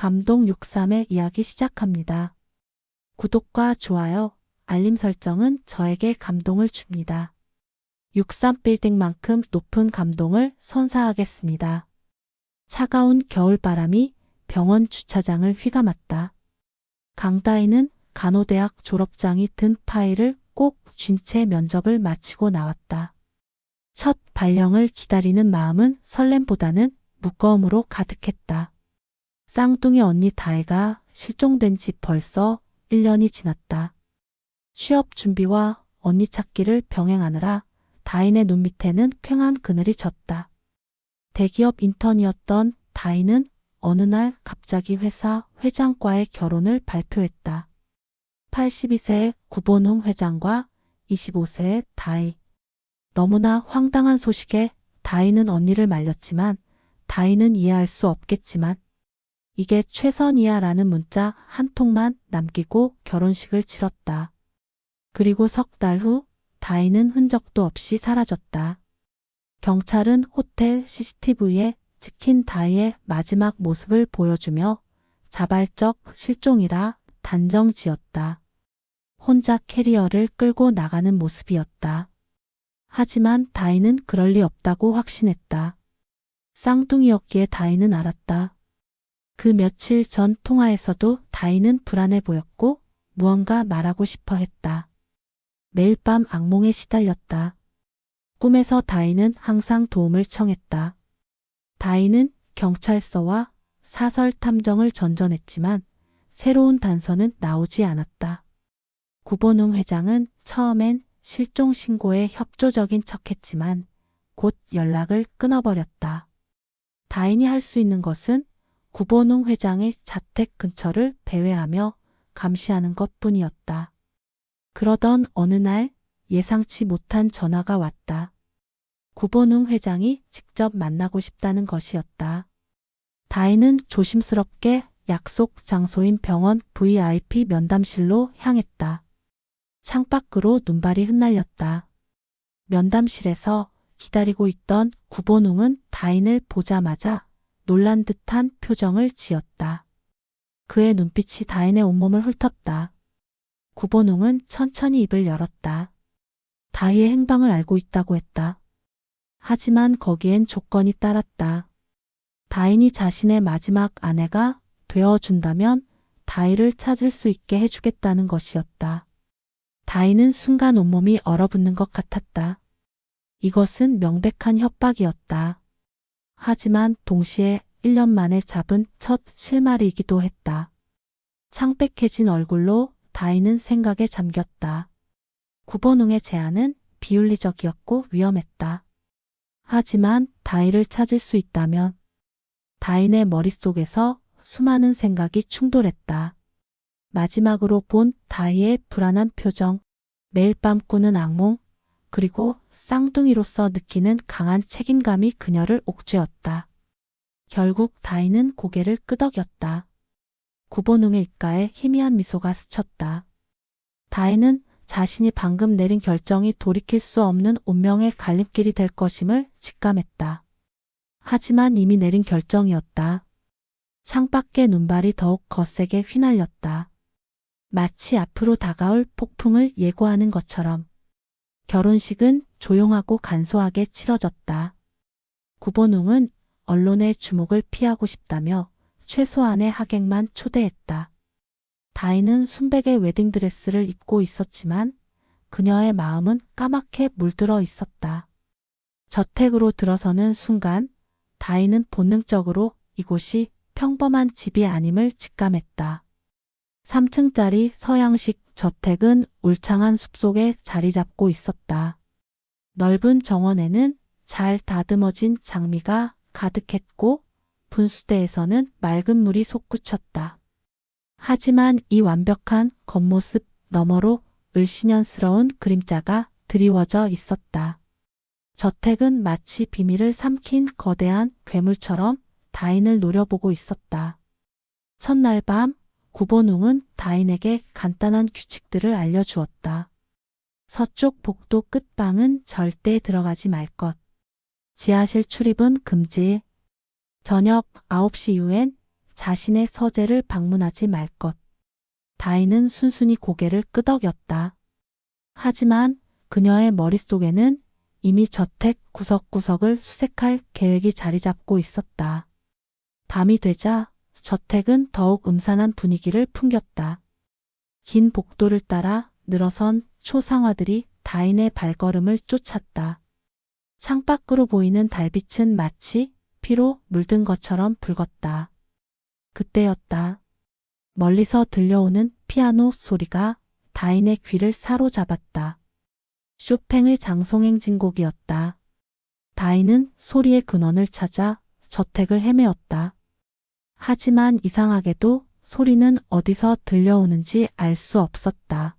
감동 63의 이야기 시작합니다. 구독과 좋아요, 알림 설정은 저에게 감동을 줍니다. 63빌딩만큼 높은 감동을 선사하겠습니다. 차가운 겨울바람이 병원 주차장을 휘감았다. 강다희는 간호대학 졸업장이 든 파일을 꼭 쥔 채 면접을 마치고 나왔다. 첫 발령을 기다리는 마음은 설렘보다는 무거움으로 가득했다. 쌍둥이 언니 다혜가 실종된 지 벌써 1년이 지났다. 취업 준비와 언니 찾기를 병행하느라 다희네 눈 밑에는 퀭한 그늘이 졌다. 대기업 인턴이었던 다희는 어느 날 갑자기 회사 회장과의 결혼을 발표했다. 82세의 구본웅 회장과 25세의 다희. 너무나 황당한 소식에 다희는 언니를 말렸지만 다희는 이해할 수 없겠지만 이게 최선이야 라는 문자 한 통만 남기고 결혼식을 치렀다. 그리고 석 달 후 다희는 흔적도 없이 사라졌다. 경찰은 호텔 CCTV에 찍힌 다희의 마지막 모습을 보여주며 자발적 실종이라 단정 지었다. 혼자 캐리어를 끌고 나가는 모습이었다. 하지만 다희는 그럴 리 없다고 확신했다. 쌍둥이였기에 다희는 알았다. 그 며칠 전 통화에서도 다희는 불안해 보였고 무언가 말하고 싶어 했다. 매일 밤 악몽에 시달렸다. 꿈에서 다희는 항상 도움을 청했다. 다희는 경찰서와 사설 탐정을 전전했지만 새로운 단서는 나오지 않았다. 구본웅 회장은 처음엔 실종 신고에 협조적인 척했지만 곧 연락을 끊어버렸다. 다인이 할 수 있는 것은 구본웅 회장의 자택 근처를 배회하며 감시하는 것뿐이었다. 그러던 어느 날 예상치 못한 전화가 왔다. 구본웅 회장이 직접 만나고 싶다는 것이었다. 다인은 조심스럽게 약속 장소인 병원 VIP 면담실로 향했다. 창밖으로 눈발이 흩날렸다. 면담실에서 기다리고 있던 구본웅은 다인을 보자마자 놀란 듯한 표정을 지었다. 그의 눈빛이 다인의 온몸을 훑었다. 구본웅은 천천히 입을 열었다. 다희의 행방을 알고 있다고 했다. 하지만 거기엔 조건이 따랐다. 다인이 자신의 마지막 아내가 되어준다면 다희를 찾을 수 있게 해주겠다는 것이었다. 다희는 순간 온몸이 얼어붙는 것 같았다. 이것은 명백한 협박이었다. 하지만 동시에 1년 만에 잡은 첫 실마리이기도 했다. 창백해진 얼굴로 다희는 생각에 잠겼다. 구본웅의 제안은 비윤리적이었고 위험했다. 하지만 다희를 찾을 수 있다면 다인의 머릿속에서 수많은 생각이 충돌했다. 마지막으로 본 다희의 불안한 표정, 매일 밤 꾸는 악몽, 그리고 쌍둥이로서 느끼는 강한 책임감이 그녀를 옥죄었다. 결국 다희는 고개를 끄덕였다. 구본웅의 입가에 희미한 미소가 스쳤다. 다희는 자신이 방금 내린 결정이 돌이킬 수 없는 운명의 갈림길이 될 것임을 직감했다. 하지만 이미 내린 결정이었다. 창밖의 눈발이 더욱 거세게 휘날렸다. 마치 앞으로 다가올 폭풍을 예고하는 것처럼. 결혼식은 조용하고 간소하게 치러졌다. 구본웅은 언론의 주목을 피하고 싶다며 최소한의 하객만 초대했다. 다희는 순백의 웨딩드레스를 입고 있었지만 그녀의 마음은 까맣게 물들어 있었다. 저택으로 들어서는 순간 다희는 본능적으로 이곳이 평범한 집이 아님을 직감했다. 3층짜리 서양식 저택은 울창한 숲속에 자리 잡고 있었다. 넓은 정원에는 잘 다듬어진 장미가 가득했고 분수대에서는 맑은 물이 솟구쳤다. 하지만 이 완벽한 겉모습 너머로 을씨년스러운 그림자가 드리워져 있었다. 저택은 마치 비밀을 삼킨 거대한 괴물처럼 다인을 노려보고 있었다. 첫날 밤 구본웅은 다인에게 간단한 규칙들을 알려주었다. 서쪽 복도 끝방은 절대 들어가지 말 것. 지하실 출입은 금지. 저녁 9시 이후엔 자신의 서재를 방문하지 말 것. 다희는 순순히 고개를 끄덕였다. 하지만 그녀의 머릿속에는 이미 저택 구석구석을 수색할 계획이 자리 잡고 있었다. 밤이 되자 저택은 더욱 음산한 분위기를 풍겼다. 긴 복도를 따라 늘어선 초상화들이 다인의 발걸음을 쫓았다. 창밖으로 보이는 달빛은 마치 피로 물든 것처럼 붉었다. 그때였다. 멀리서 들려오는 피아노 소리가 다인의 귀를 사로잡았다. 쇼팽의 장송행진곡이었다. 다인은 소리의 근원을 찾아 저택을 헤매었다. 하지만 이상하게도 소리는 어디서 들려오는지 알 수 없었다.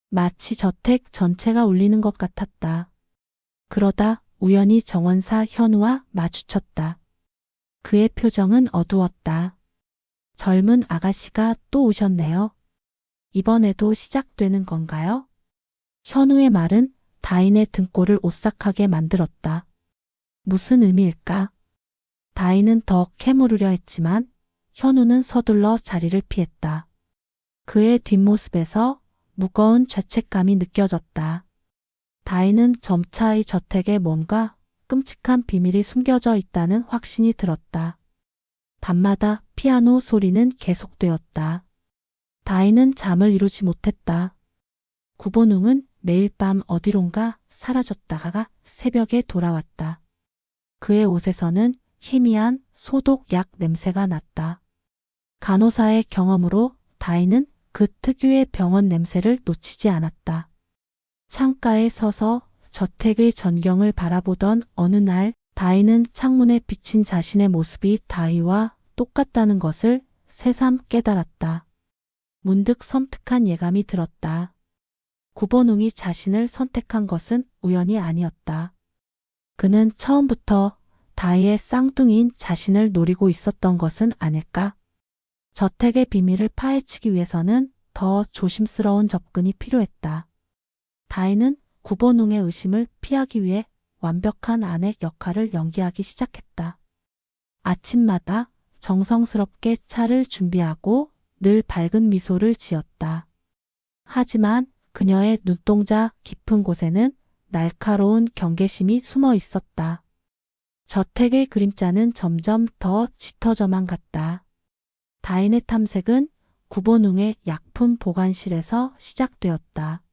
마치 저택 전체가 울리는 것 같았다. 그러다 우연히 정원사 현우와 마주쳤다. 그의 표정은 어두웠다. 젊은 아가씨가 또 오셨네요. 이번에도 시작되는 건가요? 현우의 말은 다인의 등골을 오싹하게 만들었다. 무슨 의미일까? 다인은 더 캐물으려 했지만 현우는 서둘러 자리를 피했다. 그의 뒷모습에서 무거운 죄책감이 느껴졌다. 다인은 점차 이 저택에 뭔가 끔찍한 비밀이 숨겨져 있다는 확신이 들었다. 밤마다 피아노 소리는 계속되었다. 다인은 잠을 이루지 못했다. 구본웅은 매일 밤 어디론가 사라졌다가 새벽에 돌아왔다. 그의 옷에서는 희미한 소독약 냄새가 났다. 간호사의 경험으로 다인은 그 특유의 병원 냄새를 놓치지 않았다. 창가에 서서 저택의 전경을 바라보던 어느 날 다인은 창문에 비친 자신의 모습이 다희와 똑같다는 것을 새삼 깨달았다. 문득 섬뜩한 예감이 들었다. 구본웅이 자신을 선택한 것은 우연이 아니었다. 그는 처음부터 다희의 쌍둥이인 자신을 노리고 있었던 것은 아닐까? 저택의 비밀을 파헤치기 위해서는 더 조심스러운 접근이 필요했다. 다희는 구본웅의 의심을 피하기 위해 완벽한 아내 역할을 연기하기 시작했다. 아침마다 정성스럽게 차를 준비하고 늘 밝은 미소를 지었다. 하지만 그녀의 눈동자 깊은 곳에는 날카로운 경계심이 숨어 있었다. 저택의 그림자는 점점 더 짙어져만 갔다. 다인의 탐색은 구본웅의 약품 보관실에서 시작되었다.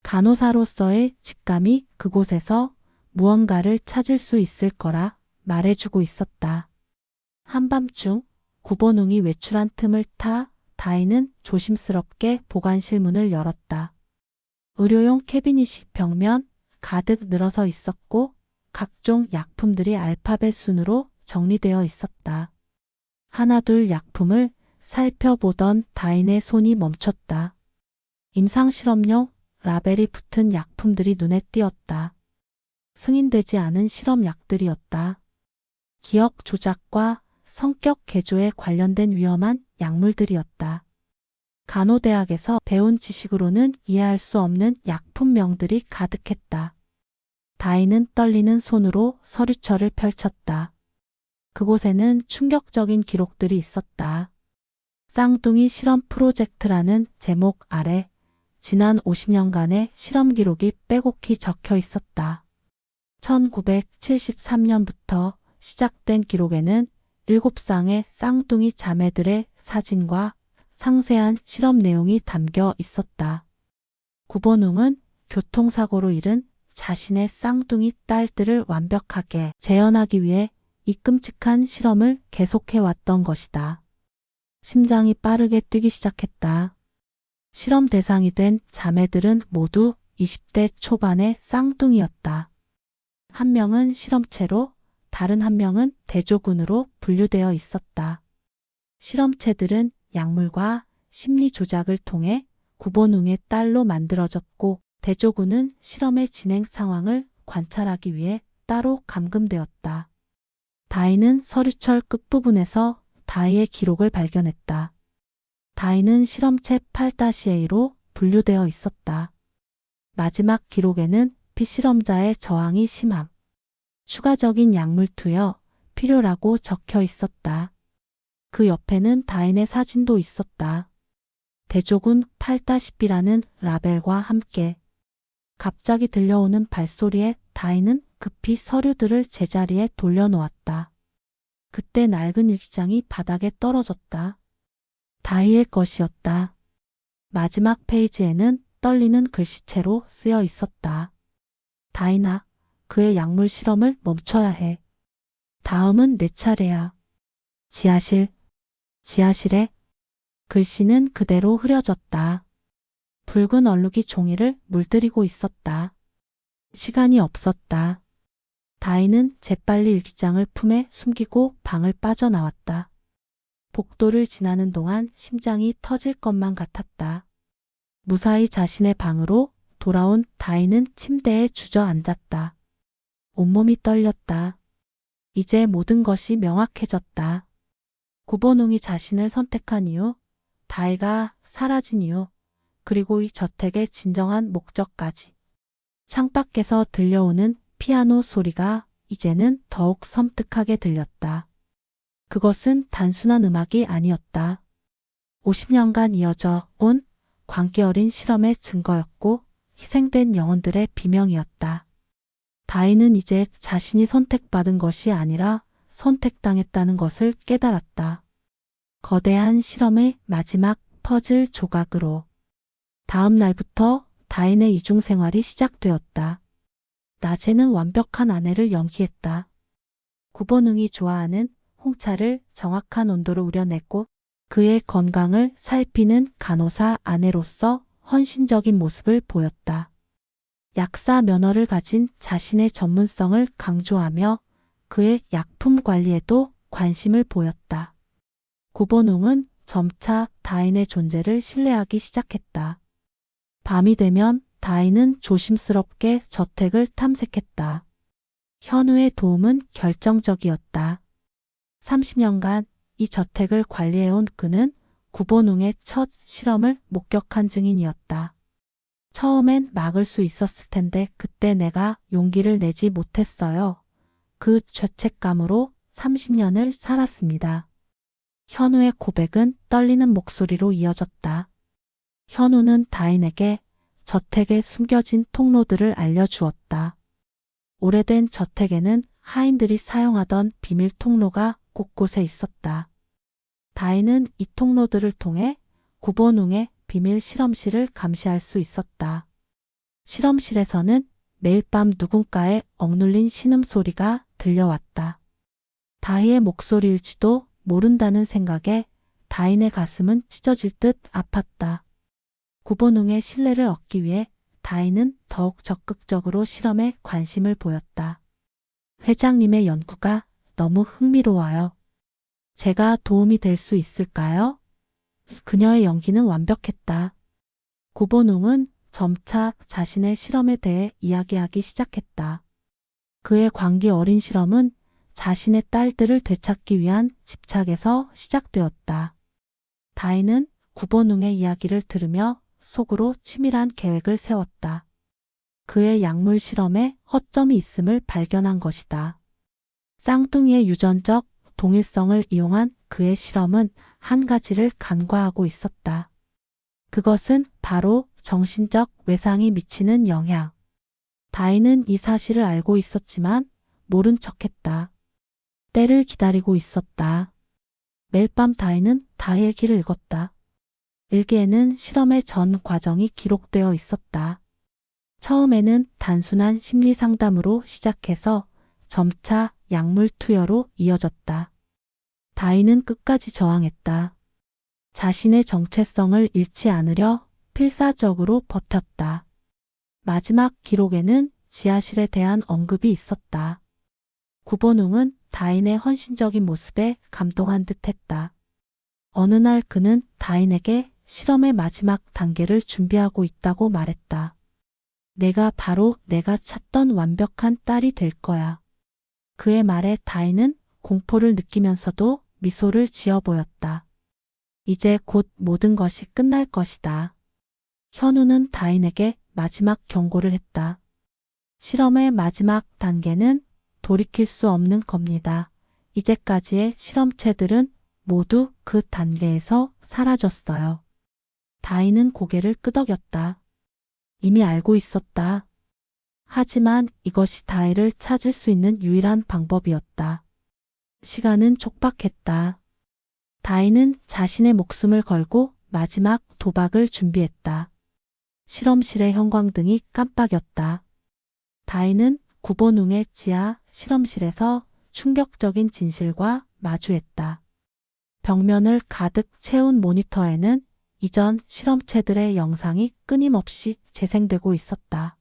간호사로서의 직감이 그곳에서 무언가를 찾을 수 있을 거라 말해주고 있었다. 한밤중 구본웅이 외출한 틈을 타 다인은 조심스럽게 보관실 문을 열었다. 의료용 캐비닛이 벽면 가득 늘어서 있었고 각종 약품들이 알파벳 순으로 정리되어 있었다. 하나둘 약품을 살펴보던 다인의 손이 멈췄다. 임상실험용 라벨이 붙은 약품들이 눈에 띄었다. 승인되지 않은 실험약들이었다. 기억 조작과 성격 개조에 관련된 위험한 약물들이었다. 간호대학에서 배운 지식으로는 이해할 수 없는 약품명들이 가득했다. 다인은 떨리는 손으로 서류철을 펼쳤다. 그곳에는 충격적인 기록들이 있었다. 쌍둥이 실험 프로젝트라는 제목 아래 지난 50년간의 실험 기록이 빼곡히 적혀 있었다. 1973년부터 시작된 기록에는 7쌍의 쌍둥이 자매들의 사진과 상세한 실험 내용이 담겨 있었다. 구본웅은 교통사고로 잃은 자신의 쌍둥이 딸들을 완벽하게 재현하기 위해 이 끔찍한 실험을 계속해왔던 것이다. 심장이 빠르게 뛰기 시작했다. 실험 대상이 된 자매들은 모두 20대 초반의 쌍둥이였다. 한 명은 실험체로, 다른 한 명은 대조군으로 분류되어 있었다. 실험체들은 약물과 심리 조작을 통해 구본웅의 딸로 만들어졌고 대조군은 실험의 진행 상황을 관찰하기 위해 따로 감금되었다. 다희는 서류철 끝부분에서 다희의 기록을 발견했다. 다희는 실험체 8-A로 분류되어 있었다. 마지막 기록에는 피실험자의 저항이 심함, 추가적인 약물 투여 필요라고 적혀 있었다. 그 옆에는 다인의 사진도 있었다. 대조군 8-B라는 라벨과 함께. 갑자기 들려오는 발소리에 다인은 급히 서류들을 제자리에 돌려놓았다. 그때 낡은 일기장이 바닥에 떨어졌다. 다희의 것이었다. 마지막 페이지에는 떨리는 글씨체로 쓰여 있었다. 다인아, 그의 약물 실험을 멈춰야 해. 다음은 내 차례야. 지하실에 글씨는 그대로 흐려졌다. 붉은 얼룩이 종이를 물들이고 있었다. 시간이 없었다. 다인은 재빨리 일기장을 품에 숨기고 방을 빠져나왔다. 복도를 지나는 동안 심장이 터질 것만 같았다. 무사히 자신의 방으로 돌아온 다인은 침대에 주저앉았다. 온몸이 떨렸다. 이제 모든 것이 명확해졌다. 구본웅이 자신을 선택한 이유, 다희가 사라진 이유, 그리고 이 저택의 진정한 목적까지. 창밖에서 들려오는 피아노 소리가 이제는 더욱 섬뜩하게 들렸다. 그것은 단순한 음악이 아니었다. 50년간 이어져 온 광기 어린 실험의 증거였고 희생된 영혼들의 비명이었다. 다희는 이제 자신이 선택받은 것이 아니라 선택당했다는 것을 깨달았다. 거대한 실험의 마지막 퍼즐 조각으로. 다음 날부터 다인의 이중생활이 시작되었다. 낮에는 완벽한 아내를 연기했다. 구본웅이 좋아하는 홍차를 정확한 온도로 우려냈고 그의 건강을 살피는 간호사 아내로서 헌신적인 모습을 보였다. 약사 면허를 가진 자신의 전문성을 강조하며 그의 약품 관리에도 관심을 보였다. 구본웅은 점차 다인의 존재를 신뢰하기 시작했다. 밤이 되면 다인은 조심스럽게 저택을 탐색했다. 현우의 도움은 결정적이었다. 30년간 이 저택을 관리해온 그는 구본웅의 첫 실험을 목격한 증인이었다. 처음엔 막을 수 있었을 텐데 그때 내가 용기를 내지 못했어요. 그 죄책감으로 30년을 살았습니다. 현우의 고백은 떨리는 목소리로 이어졌다. 현우는 다인에게 저택에 숨겨진 통로들을 알려주었다. 오래된 저택에는 하인들이 사용하던 비밀 통로가 곳곳에 있었다. 다인은 이 통로들을 통해 구본웅의 비밀 실험실을 감시할 수 있었다. 실험실에서는 매일 밤 누군가의 억눌린 신음소리가 들려왔다. 다희의 목소리일지도 모른다는 생각에 다인의 가슴은 찢어질 듯 아팠다. 구본웅의 신뢰를 얻기 위해 다인은 더욱 적극적으로 실험에 관심을 보였다. 회장님의 연구가 너무 흥미로워요. 제가 도움이 될 수 있을까요? 그녀의 연기는 완벽했다. 구본웅은 점차 자신의 실험에 대해 이야기하기 시작했다. 그의 광기 어린 실험은 자신의 딸들을 되찾기 위한 집착에서 시작되었다. 다인은 구본웅의 이야기를 들으며 속으로 치밀한 계획을 세웠다. 그의 약물 실험에 허점이 있음을 발견한 것이다. 쌍둥이의 유전적 동일성을 이용한 그의 실험은 한 가지를 간과하고 있었다. 그것은 바로 정신적 외상이 미치는 영향. 다인은 이 사실을 알고 있었지만 모른 척했다. 때를 기다리고 있었다. 매일 밤 다인은 다희의 길을 읽었다. 일기에는 실험의 전 과정이 기록되어 있었다. 처음에는 단순한 심리 상담으로 시작해서 점차 약물 투여로 이어졌다. 다인은 끝까지 저항했다. 자신의 정체성을 잃지 않으려 필사적으로 버텼다. 마지막 기록에는 지하실에 대한 언급이 있었다. 구본웅은 다인의 헌신적인 모습에 감동한 듯했다. 어느 날 그는 다인에게 실험의 마지막 단계를 준비하고 있다고 말했다. 내가 바로 내가 찾던 완벽한 딸이 될 거야. 그의 말에 다인은 공포를 느끼면서도 미소를 지어 보였다. 이제 곧 모든 것이 끝날 것이다. 현우는 다인에게 마지막 경고를 했다. 실험의 마지막 단계는 돌이킬 수 없는 겁니다. 이제까지의 실험체들은 모두 그 단계에서 사라졌어요. 다이는 고개를 끄덕였다. 이미 알고 있었다. 하지만 이것이 다이를 찾을 수 있는 유일한 방법이었다. 시간은 촉박했다. 다이는 자신의 목숨을 걸고 마지막 도박을 준비했다. 실험실의 형광등이 깜빡였다. 다이는 구본웅의 지하 실험실에서 충격적인 진실과 마주했다. 벽면을 가득 채운 모니터에는 이전 실험체들의 영상이 끊임없이 재생되고 있었다.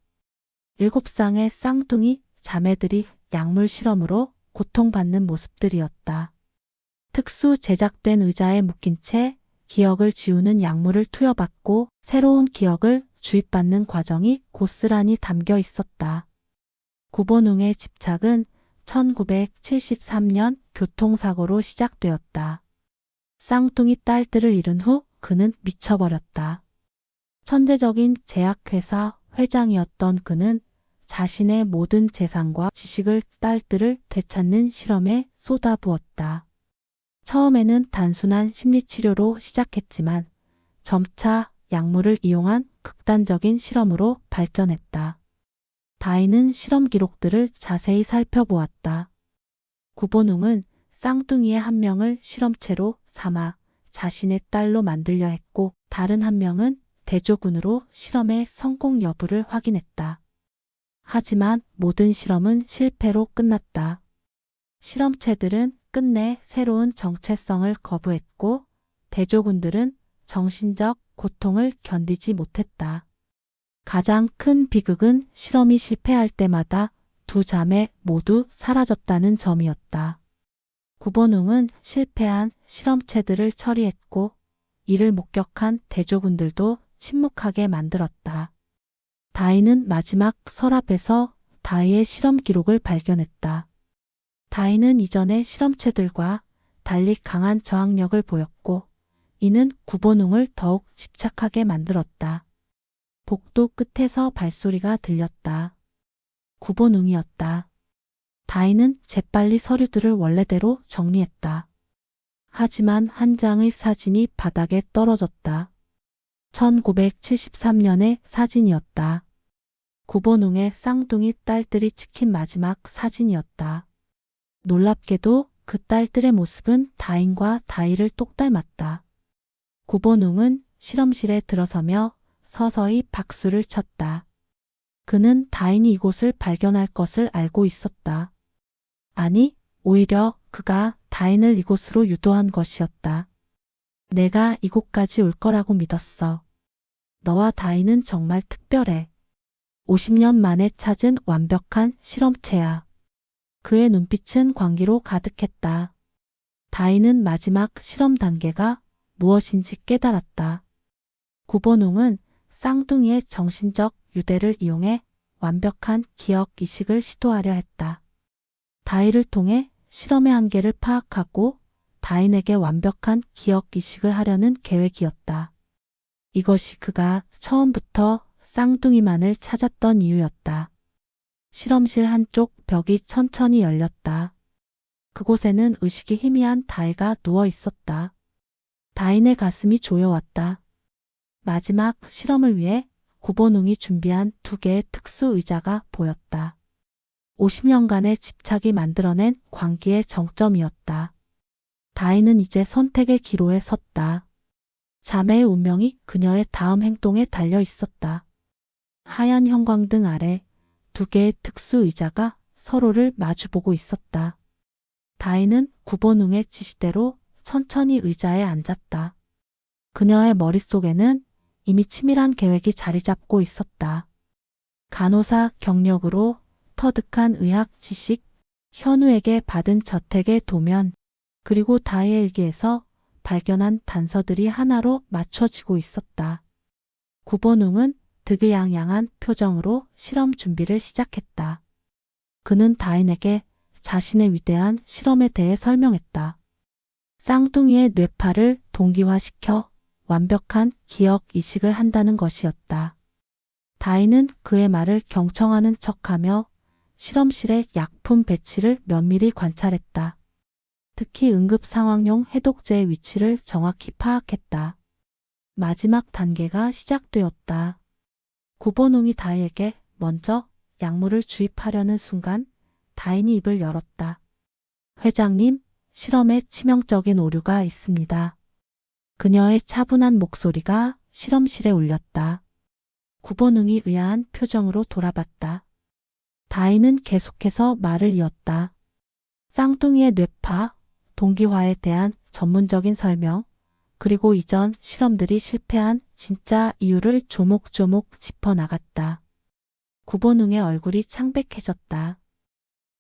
7쌍의 쌍둥이 자매들이 약물 실험으로 고통받는 모습들이었다. 특수 제작된 의자에 묶인 채 기억을 지우는 약물을 투여받고 새로운 기억을 주입받는 과정이 고스란히 담겨 있었다. 구본웅의 집착은 1973년 교통사고로 시작되었다. 쌍둥이 딸들을 잃은 후 그는 미쳐버렸다. 천재적인 제약회사 회장이었던 그는 자신의 모든 재산과 지식을 딸들을 되찾는 실험에 쏟아부었다. 처음에는 단순한 심리치료로 시작했지만 점차 약물을 이용한 극단적인 실험으로 발전했다. 다이는 실험 기록들을 자세히 살펴보았다. 구본웅은 쌍둥이의 한 명을 실험체로 삼아 자신의 딸로 만들려 했고 다른 한 명은 대조군으로 실험의 성공 여부를 확인했다. 하지만 모든 실험은 실패로 끝났다. 실험체들은 끝내 새로운 정체성을 거부했고 대조군들은 정신적 고통을 견디지 못했다. 가장 큰 비극은 실험이 실패할 때마다 두 자매 모두 사라졌다는 점이었다. 구본웅은 실패한 실험체들을 처리했고 이를 목격한 대조군들도 침묵하게 만들었다. 다이는 마지막 서랍에서 다이의 실험 기록을 발견했다. 다이는 이전의 실험체들과 달리 강한 저항력을 보였고 이는 구본웅을 더욱 집착하게 만들었다. 복도 끝에서 발소리가 들렸다. 구본웅이었다. 다이는 재빨리 서류들을 원래대로 정리했다. 하지만 한 장의 사진이 바닥에 떨어졌다. 1973년의 사진이었다. 구본웅의 쌍둥이 딸들이 찍힌 마지막 사진이었다. 놀랍게도 그 딸들의 모습은 다인과 다이를 똑 닮았다. 구본웅은 실험실에 들어서며 서서히 박수를 쳤다. 그는 다인이 이곳을 발견할 것을 알고 있었다. 아니, 오히려 그가 다인을 이곳으로 유도한 것이었다. 내가 이곳까지 올 거라고 믿었어. 너와 다인은 정말 특별해. 50년 만에 찾은 완벽한 실험체야. 그의 눈빛은 광기로 가득했다. 다인은 마지막 실험 단계가 무엇인지 깨달았다. 구본웅은 쌍둥이의 정신적 유대를 이용해 완벽한 기억 이식을 시도하려 했다. 다이를 통해 실험의 한계를 파악하고 다인에게 완벽한 기억 이식을 하려는 계획이었다. 이것이 그가 처음부터 쌍둥이만을 찾았던 이유였다. 실험실 한쪽 벽이 천천히 열렸다. 그곳에는 의식이 희미한 다이가 누워 있었다. 다인의 가슴이 조여왔다. 마지막 실험을 위해 구본웅이 준비한 2개의 특수 의자가 보였다. 50년간의 집착이 만들어낸 광기의 정점이었다. 다이는 이제 선택의 기로에 섰다. 자매의 운명이 그녀의 다음 행동에 달려 있었다. 하얀 형광등 아래 2개의 특수 의자가 서로를 마주보고 있었다. 다이는 구본웅의 지시대로 천천히 의자에 앉았다. 그녀의 머릿속에는 이미 치밀한 계획이 자리 잡고 있었다. 간호사 경력으로 터득한 의학 지식, 현우에게 받은 저택의 도면, 그리고 다이의 일기에서 발견한 단서들이 하나로 맞춰지고 있었다. 구본웅은 득의양양한 표정으로 실험 준비를 시작했다. 그는 다인에게 자신의 위대한 실험에 대해 설명했다. 쌍둥이의 뇌파를 동기화시켜 완벽한 기억 이식을 한다는 것이었다. 다인은 그의 말을 경청하는 척하며 실험실의 약품 배치를 면밀히 관찰했다. 특히 응급 상황용 해독제의 위치를 정확히 파악했다. 마지막 단계가 시작되었다. 구본웅이 다희에게 먼저 약물을 주입하려는 순간 다인이 입을 열었다. 회장님, 실험에 치명적인 오류가 있습니다. 그녀의 차분한 목소리가 실험실에 울렸다. 구본웅이 의아한 표정으로 돌아봤다. 다인은 계속해서 말을 이었다. 쌍둥이의 뇌파, 동기화에 대한 전문적인 설명, 그리고 이전 실험들이 실패한 진짜 이유를 조목조목 짚어나갔다. 구본웅의 얼굴이 창백해졌다.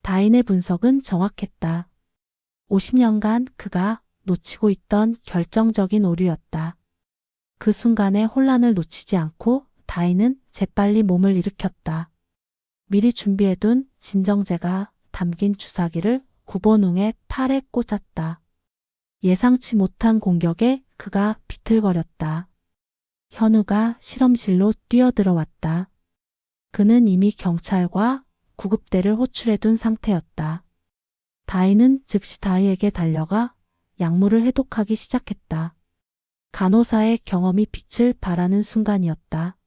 다인의 분석은 정확했다. 50년간 그가 놓치고 있던 결정적인 오류였다. 그 순간의 혼란을 놓치지 않고 다인은 재빨리 몸을 일으켰다. 미리 준비해둔 진정제가 담긴 주사기를 구본웅의 팔에 꽂았다. 예상치 못한 공격에 그가 비틀거렸다. 현우가 실험실로 뛰어들어왔다. 그는 이미 경찰과 구급대를 호출해둔 상태였다. 다희는 즉시 다희에게 달려가 약물을 해독하기 시작했다. 간호사의 경험이 빛을 발하는 순간이었다.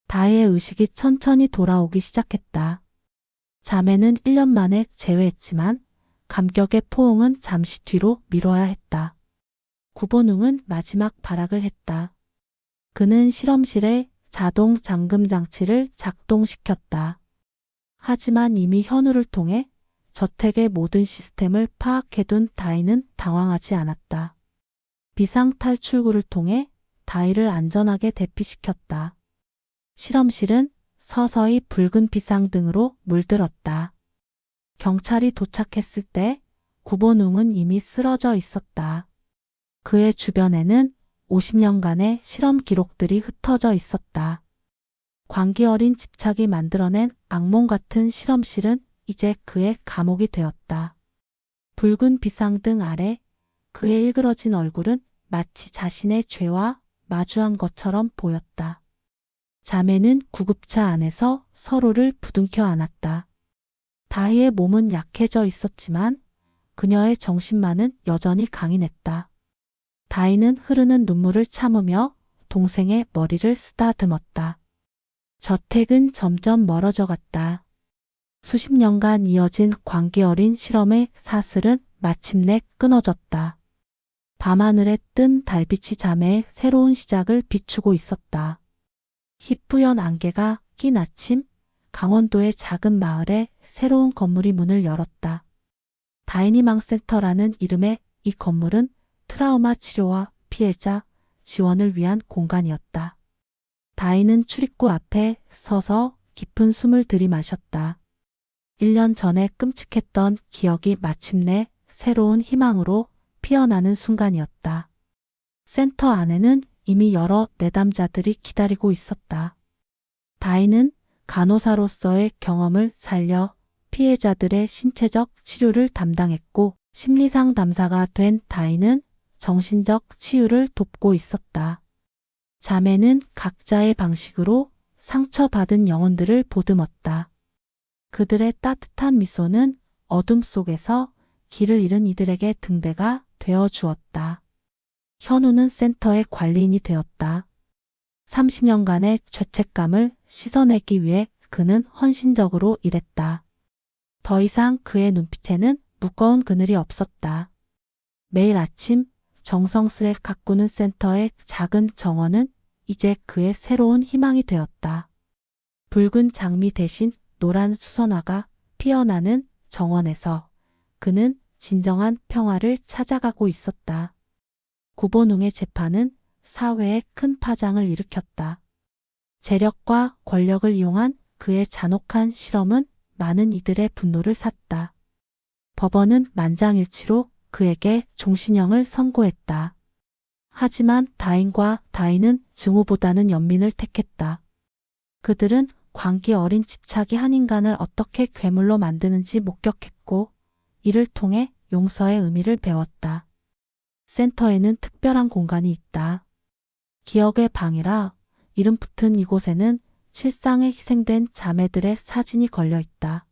다희의 의식이 천천히 돌아오기 시작했다. 자매는 1년 만에 재회했지만 감격의 포옹은 잠시 뒤로 미뤄야 했다. 구본웅은 마지막 발악을 했다. 그는 실험실에 자동 잠금 장치를 작동시켰다. 하지만 이미 현우를 통해 저택의 모든 시스템을 파악해둔 다희는 당황하지 않았다. 비상탈출구를 통해 다희를 안전하게 대피시켰다. 실험실은 서서히 붉은 비상등으로 물들었다. 경찰이 도착했을 때 구본웅은 이미 쓰러져 있었다. 그의 주변에는 50년간의 실험 기록들이 흩어져 있었다. 광기 어린 집착이 만들어낸 악몽 같은 실험실은 이제 그의 감옥이 되었다. 붉은 비상등 아래 그의 일그러진 얼굴은 마치 자신의 죄와 마주한 것처럼 보였다. 자매는 구급차 안에서 서로를 부둥켜 안았다. 다희의 몸은 약해져 있었지만 그녀의 정신만은 여전히 강인했다. 다희는 흐르는 눈물을 참으며 동생의 머리를 쓰다듬었다. 저택은 점점 멀어져 갔다. 수십 년간 이어진 광기 어린 실험의 사슬은 마침내 끊어졌다. 밤하늘에 뜬 달빛이 자매의 새로운 시작을 비추고 있었다. 희뿌연 안개가 낀 아침, 강원도의 작은 마을에 새로운 건물이 문을 열었다. 다이니망센터라는 이름의 이 건물은 트라우마 치료와 피해자 지원을 위한 공간이었다. 다이는 출입구 앞에 서서 깊은 숨을 들이마셨다. 1년 전에 끔찍했던 기억이 마침내 새로운 희망으로 피어나는 순간이었다. 센터 안에는 이미 여러 내담자들이 기다리고 있었다. 다이는 간호사로서의 경험을 살려 피해자들의 신체적 치료를 담당했고 심리상담사가 된 다이는 정신적 치유를 돕고 있었다. 자매는 각자의 방식으로 상처받은 영혼들을 보듬었다. 그들의 따뜻한 미소는 어둠 속에서 길을 잃은 이들에게 등대가 되어 주었다. 현우는 센터의 관리인이 되었다. 30년간의 죄책감을 씻어내기 위해 그는 헌신적으로 일했다. 더 이상 그의 눈빛에는 무거운 그늘이 없었다. 매일 아침 정성스레 가꾸는 센터의 작은 정원은 이제 그의 새로운 희망이 되었다. 붉은 장미 대신 노란 수선화가 피어나는 정원에서 그는 진정한 평화를 찾아가고 있었다. 구본웅의 재판은 사회에 큰 파장을 일으켰다. 재력과 권력을 이용한 그의 잔혹한 실험은 많은 이들의 분노를 샀다. 법원은 만장일치로 그에게 종신형을 선고했다. 하지만 다인과 다인은 증오보다는 연민을 택했다. 그들은 광기 어린 집착이 한 인간을 어떻게 괴물로 만드는지 목격했고 이를 통해 용서의 의미를 배웠다. 센터에는 특별한 공간이 있다. 기억의 방이라 이름 붙은 이곳에는 실상에 희생된 자매들의 사진이 걸려 있다.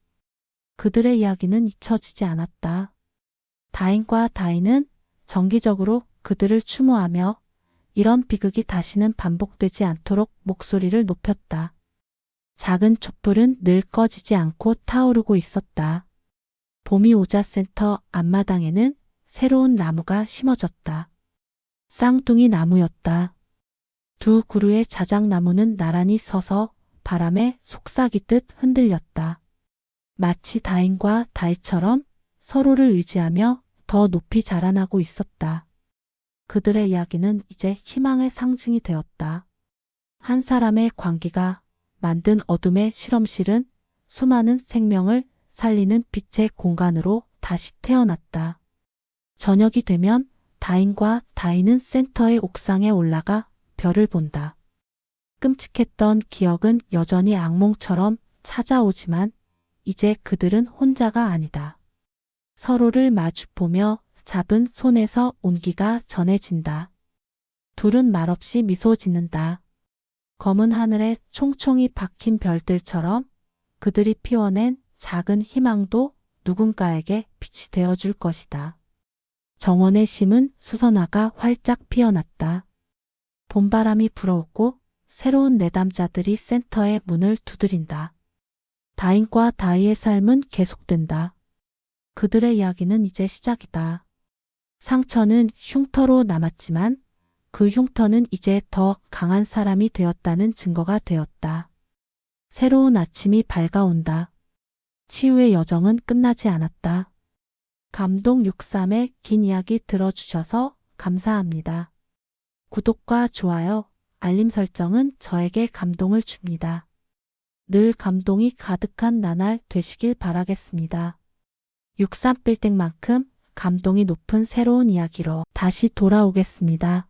그들의 이야기는 잊혀지지 않았다. 다인과 다인은 정기적으로 그들을 추모하며 이런 비극이 다시는 반복되지 않도록 목소리를 높였다. 작은 촛불은 늘 꺼지지 않고 타오르고 있었다. 봄이 오자 센터 앞마당에는 새로운 나무가 심어졌다. 쌍둥이 나무였다. 두 그루의 자작나무는 나란히 서서 바람에 속삭이듯 흔들렸다. 마치 다인과 다이처럼 서로를 의지하며 더 높이 자라나고 있었다. 그들의 이야기는 이제 희망의 상징이 되었다. 한 사람의 광기가 만든 어둠의 실험실은 수많은 생명을 살리는 빛의 공간으로 다시 태어났다. 저녁이 되면 다인과 다인은 센터의 옥상에 올라가 별을 본다. 끔찍했던 기억은 여전히 악몽처럼 찾아오지만 이제 그들은 혼자가 아니다. 서로를 마주보며 잡은 손에서 온기가 전해진다. 둘은 말없이 미소 짓는다. 검은 하늘에 총총히 박힌 별들처럼 그들이 피워낸 작은 희망도 누군가에게 빛이 되어줄 것이다. 정원의 심은 수선화가 활짝 피어났다. 봄바람이 불어오고 새로운 내담자들이 센터의 문을 두드린다. 다인과 다이의 삶은 계속된다. 그들의 이야기는 이제 시작이다. 상처는 흉터로 남았지만 그 흉터는 이제 더 강한 사람이 되었다는 증거가 되었다. 새로운 아침이 밝아온다. 치유의 여정은 끝나지 않았다. 감동 63의 긴 이야기 들어주셔서 감사합니다. 구독과 좋아요, 알림 설정은 저에게 감동을 줍니다. 늘 감동이 가득한 나날 되시길 바라겠습니다. 63빌딩만큼 감동이 높은 새로운 이야기로 다시 돌아오겠습니다.